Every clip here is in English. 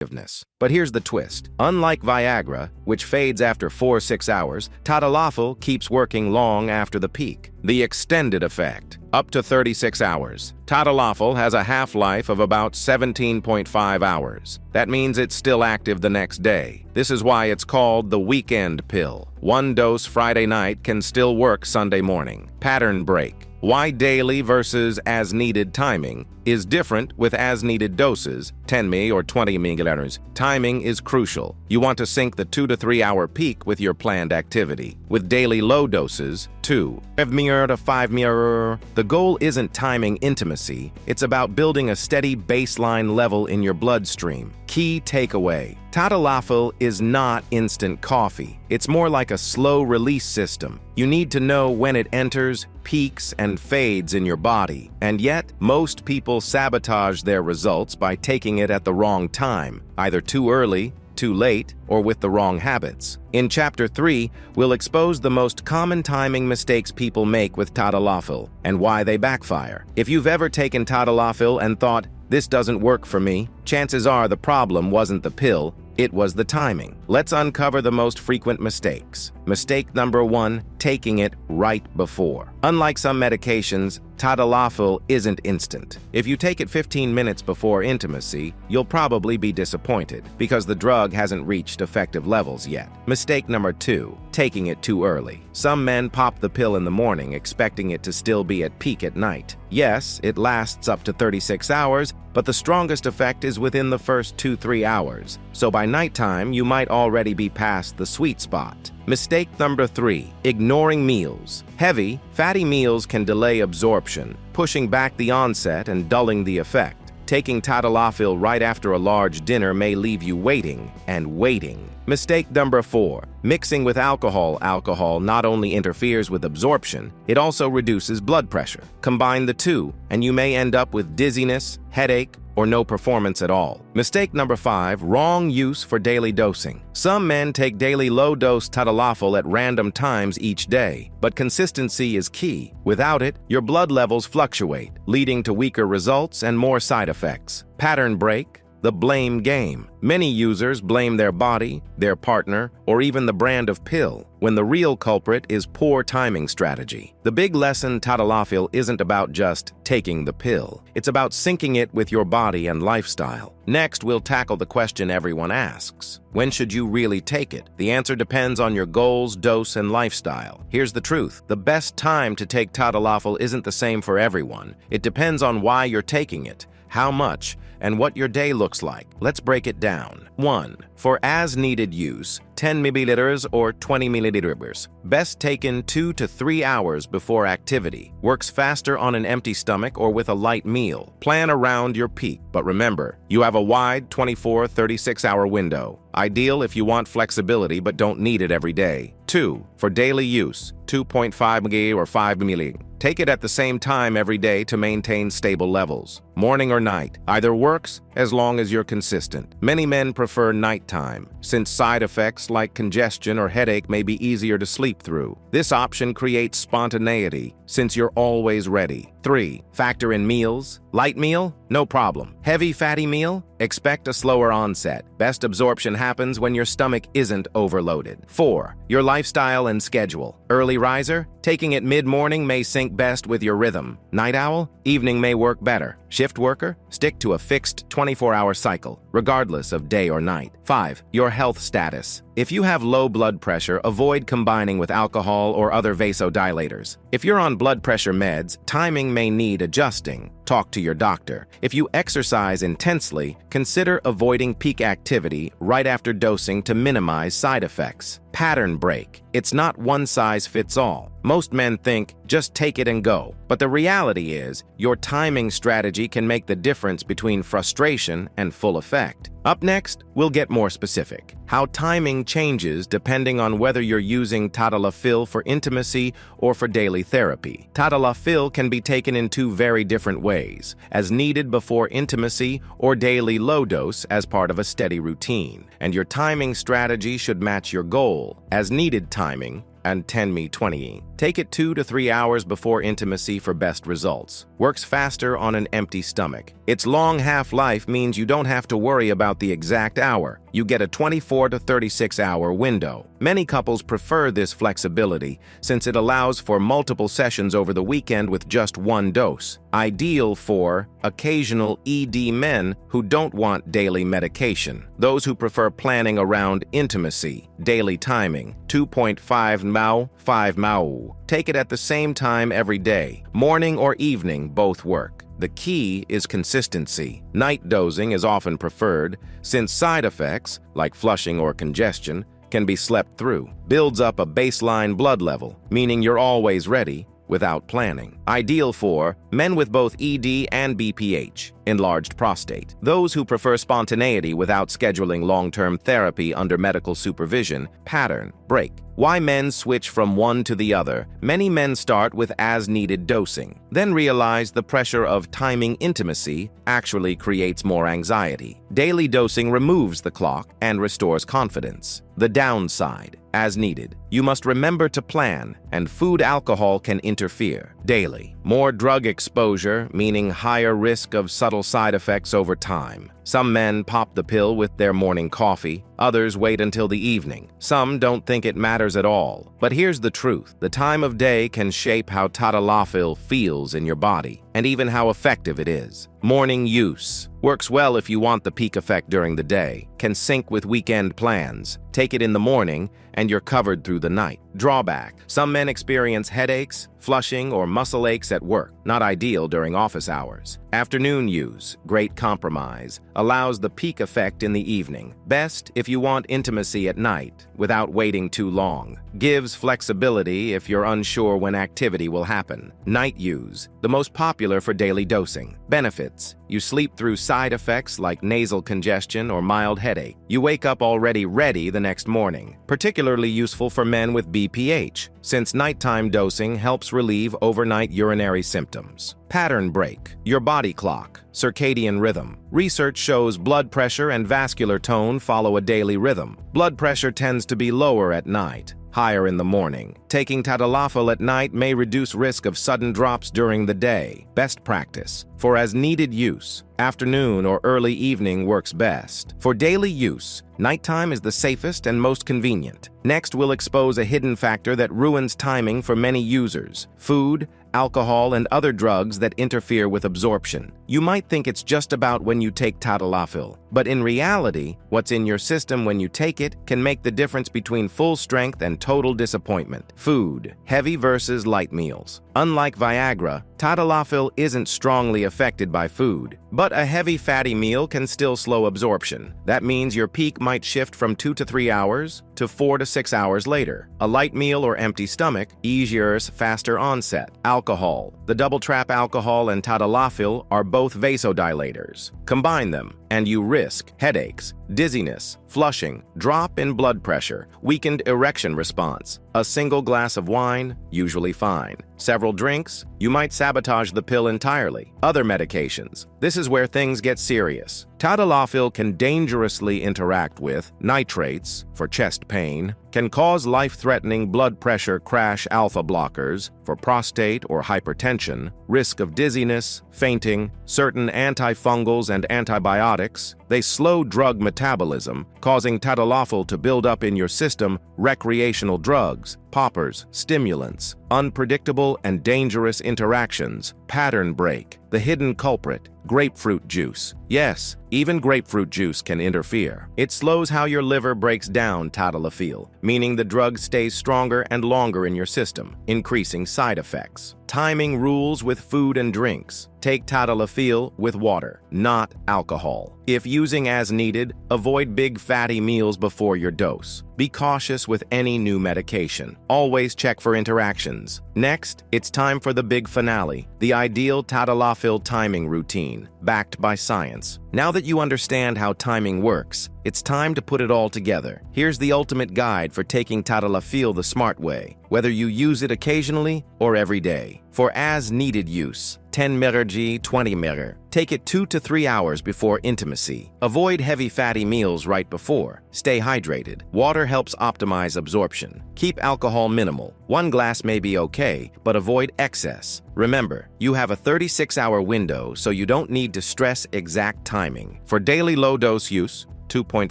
effectiveness. But here's the twist. Unlike Viagra, which fades after 4-6 hours, Tadalafil keeps working long after the peak. The extended effect, up to 36 hours. Tadalafil has a half-life of about 17.5 hours. That means it's still active the next day. This is why it's called the weekend pill. One dose Friday night can still work Sunday morning. Pattern break. Why daily versus as-needed timing is different with as-needed doses, 10 mg or 20 mg. Timing is crucial. You want to sync the 2 to 3 hour peak with your planned activity. With daily low doses, 2 mg to 5 mg, the goal isn't timing intimacy, it's about building a steady baseline level in your bloodstream. Key takeaway: Tadalafil is not instant coffee. It's more like a slow release system. You need to know when it enters, peaks, and fades in your body. And yet, most people sabotage their results by taking it at the wrong time, either too early, too late, or with the wrong habits. In Chapter 3, we'll expose the most common timing mistakes people make with Tadalafil and why they backfire. If you've ever taken Tadalafil and thought, "This doesn't work for me," chances are the problem wasn't the pill, it was the timing. Let's uncover the most frequent mistakes. Mistake number 1, taking it right before. Unlike some medications, Tadalafil isn't instant. If you take it 15 minutes before intimacy, you'll probably be disappointed because the drug hasn't reached effective levels yet. Mistake number 2, taking it too early. Some men pop the pill in the morning expecting it to still be at peak at night. Yes, it lasts up to 36 hours, but the strongest effect is within the first 2-3 hours. So by nighttime, you might already be past the sweet spot. Mistake number 3, ignoring meals. Heavy, fatty meals can delay absorption, pushing back the onset and dulling the effect. Taking Tadalafil right after a large dinner may leave you waiting and waiting. Mistake number 4, mixing with alcohol. Alcohol not only interferes with absorption, it also reduces blood pressure. Combine the two, and you may end up with dizziness, headache, or no performance at all. Mistake number 5, wrong use for daily dosing. Some men take daily low-dose Tadalafil at random times each day, but consistency is key. Without it, your blood levels fluctuate, leading to weaker results and more side effects. Pattern break. The blame game. Many users blame their body, their partner, or even the brand of pill, when the real culprit is poor timing strategy. The big lesson: Tadalafil isn't about just taking the pill. It's about syncing it with your body and lifestyle. Next, we'll tackle the question everyone asks. When should you really take it? The answer depends on your goals, dose, and lifestyle. Here's the truth. The best time to take Tadalafil isn't the same for everyone. It depends on why you're taking it, how much, and what your day looks like. Let's break it down. 1. For as-needed use, 10 milliliters or 20 milliliters. Best taken 2 to 3 hours before activity. Works faster on an empty stomach or with a light meal. Plan around your peak, but remember, you have a wide 24-36 hour window. Ideal if you want flexibility but don't need it every day. 2. For daily use, 2.5 mg or 5 mg. Take it at the same time every day to maintain stable levels. Morning or night, either works as long as you're consistent. Many men prefer nighttime, since side effects like congestion or headache may be easier to sleep through. This option creates spontaneity, since you're always ready. 3. Factor in meals. Light meal? No problem. Heavy fatty meal? Expect a slower onset. Best absorption happens when your stomach isn't overloaded. 4. Your lifestyle and schedule. Early riser? Taking it mid-morning may sync best with your rhythm. Night owl? Evening may work better. Shift worker? Stick to a fixed 24-hour cycle, regardless of day or night. 5. Your health status. If you have low blood pressure, avoid combining with alcohol or other vasodilators. If you're on blood pressure meds, timing may need adjusting. Talk to your doctor. If you exercise intensely, consider avoiding peak activity right after dosing to minimize side effects. Pattern break. It's not one size fits all. Most men think, just take it and go. But the reality is, your timing strategy can make the difference between frustration and full effect. Up next, we'll get more specific. How timing changes depending on whether you're using Tadalafil for intimacy or for daily therapy. Tadalafil can be taken in 2 very different ways, as needed before intimacy or daily low dose as part of a steady routine. And your timing strategy should match your goal, as needed timing and 10 me 20 Take it 2 to 3 hours before intimacy for best results. Works faster on an empty stomach. Its long half-life means you don't have to worry about the exact hour. You get a 24 to 36 hour window. Many couples prefer this flexibility since it allows for multiple sessions over the weekend with just one dose. Ideal for occasional ED men who don't want daily medication. Those who prefer planning around intimacy, daily timing, 2.5 ml, 5 ml. Take it at the same time every day. Morning or evening both work. The key is consistency. Night dosing is often preferred since side effects, like flushing or congestion, can be slept through. Builds up a baseline blood level, meaning you're always ready without planning. Ideal for men with both ED and BPH, enlarged prostate. Those who prefer spontaneity without scheduling long-term therapy under medical supervision. Pattern break. Why men switch from one to the other? Many men start with as-needed dosing, then realize the pressure of timing intimacy actually creates more anxiety. Daily dosing removes the clock and restores confidence. The downside, as needed. You must remember to plan, and food alcohol can interfere. Daily. More drug exposure, meaning higher risk of subtle side effects over time. Some men pop the pill with their morning coffee, others wait until the evening. Some don't think it matters at all. But here's the truth. The time of day can shape how Tadalafil feels in your body, and even how effective it is. Morning use. Works well if you want the peak effect during the day. Can sync with weekend plans. Take it in the morning, and you're covered through the night. Drawback. Some men experience headaches, flushing, or muscle aches at work. Not ideal during office hours. Afternoon use. Great compromise. Allows the peak effect in the evening. Best if you want intimacy at night, without waiting too long. Gives flexibility if you're unsure when activity will happen. Night use. The most popular for daily dosing. Benefits. You sleep through side effects like nasal congestion or mild headache. You wake up already ready the next morning. Particularly useful for men with BPH, since nighttime dosing helps relieve overnight urinary symptoms. Pattern break. Your body clock. Circadian rhythm. Research shows blood pressure and vascular tone follow a daily rhythm. Blood pressure tends to be lower at night, higher in the morning. Taking Tadalafil at night may reduce risk of sudden drops during the day. Best practice. For as-needed use, afternoon or early evening works best. For daily use, nighttime is the safest and most convenient. Next, we'll expose a hidden factor that ruins timing for many users: food, alcohol, and other drugs that interfere with absorption. You might think it's just about when you take Tadalafil, but in reality, what's in your system when you take it can make the difference between full strength and total disappointment. Food. Heavy versus light meals. Unlike Viagra, Tadalafil isn't strongly affected by food, but a heavy fatty meal can still slow absorption. That means your peak might shift from 2 to 3 hours to 4 to 6 hours later. A light meal or empty stomach, easier, faster onset. Alcohol. The double-trap alcohol and Tadalafil are both vasodilators. Combine them, and you risk headaches, dizziness, flushing, drop in blood pressure, weakened erection response. A single glass of wine, usually fine. Several drinks, you might sabotage the pill entirely. Other medications. This is where things get serious. Tadalafil can dangerously interact with nitrates for chest pain, can cause life-threatening blood pressure crash alpha blockers for prostate or hypertension, risk of dizziness, fainting, certain antifungals and antibiotics. They slow drug metabolism, causing Tadalafil to build up in your system. Recreational drugs, poppers, stimulants, unpredictable and dangerous interactions. Pattern break. The hidden culprit, grapefruit juice. Yes, even grapefruit juice can interfere. It slows how your liver breaks down Tadalafil, meaning the drug stays stronger and longer in your system, increasing side effects. Timing rules with food and drinks. Take Tadalafil with water, not alcohol. If using as needed, avoid big fatty meals before your dose. Be cautious with any new medication. Always check for interactions. Next, it's time for the big finale, the ideal Tadalafil timing routine, backed by science. Now that you understand how timing works, it's time to put it all together. Here's the ultimate guide for taking Tadalafil the smart way, whether you use it occasionally or every day. For as-needed use, 10 mg, 20 mg. Take it 2 to 3 hours before intimacy. Avoid heavy fatty meals right before. Stay hydrated. Water helps optimize absorption. Keep alcohol minimal. 1 glass may be okay, but avoid excess. Remember, you have a 36-hour window, so you don't need to stress exact timing. For daily low-dose use, 2.5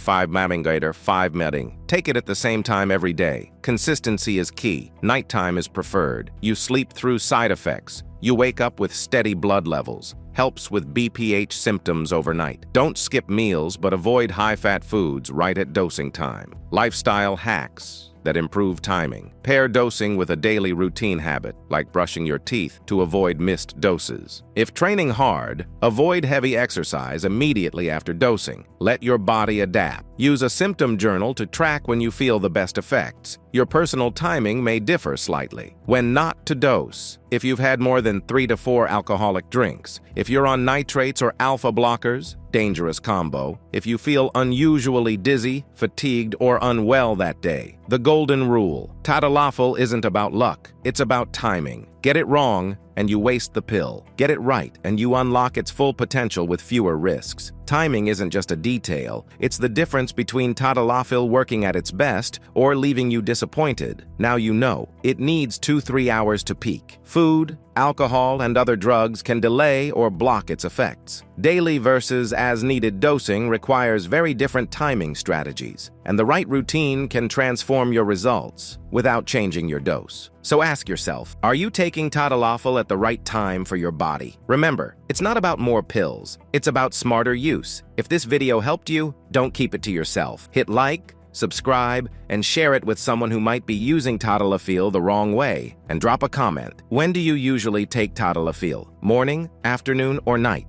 mg, 5 mg. Take it at the same time every day. Consistency is key. Nighttime is preferred. You sleep through side effects. You wake up with steady blood levels. Helps with BPH symptoms overnight. Don't skip meals, but avoid high-fat foods right at dosing time. Lifestyle hacks that improve timing. Pair dosing with a daily routine habit, like brushing your teeth, to avoid missed doses. If training hard, avoid heavy exercise immediately after dosing. Let your body adapt. Use a symptom journal to track when you feel the best effects. Your personal timing may differ slightly. When not to dose. If you've had more than 3 to 4 alcoholic drinks. If you're on nitrates or alpha blockers, dangerous combo. If you feel unusually dizzy, fatigued, or unwell that day. The golden rule. Tadalafil isn't about luck. It's about timing. Get it wrong, and you waste the pill. Get it right, and you unlock its full potential with fewer risks. Timing isn't just a detail. It's the difference between Tadalafil working at its best or leaving you disappointed. Now you know. It needs 2-3 hours to peak. Food, alcohol, and other drugs can delay or block its effects. Daily versus as-needed dosing requires very different timing strategies, and the right routine can transform your results without changing your dose. So ask yourself, are you taking Tadalafil at the right time for your body? Remember, it's not about more pills. It's about smarter use. If this video helped you, don't keep it to yourself. Hit like, subscribe, and share it with someone who might be using Tadalafil the wrong way. And drop a comment. When do you usually take Tadalafil? Morning, afternoon, or night?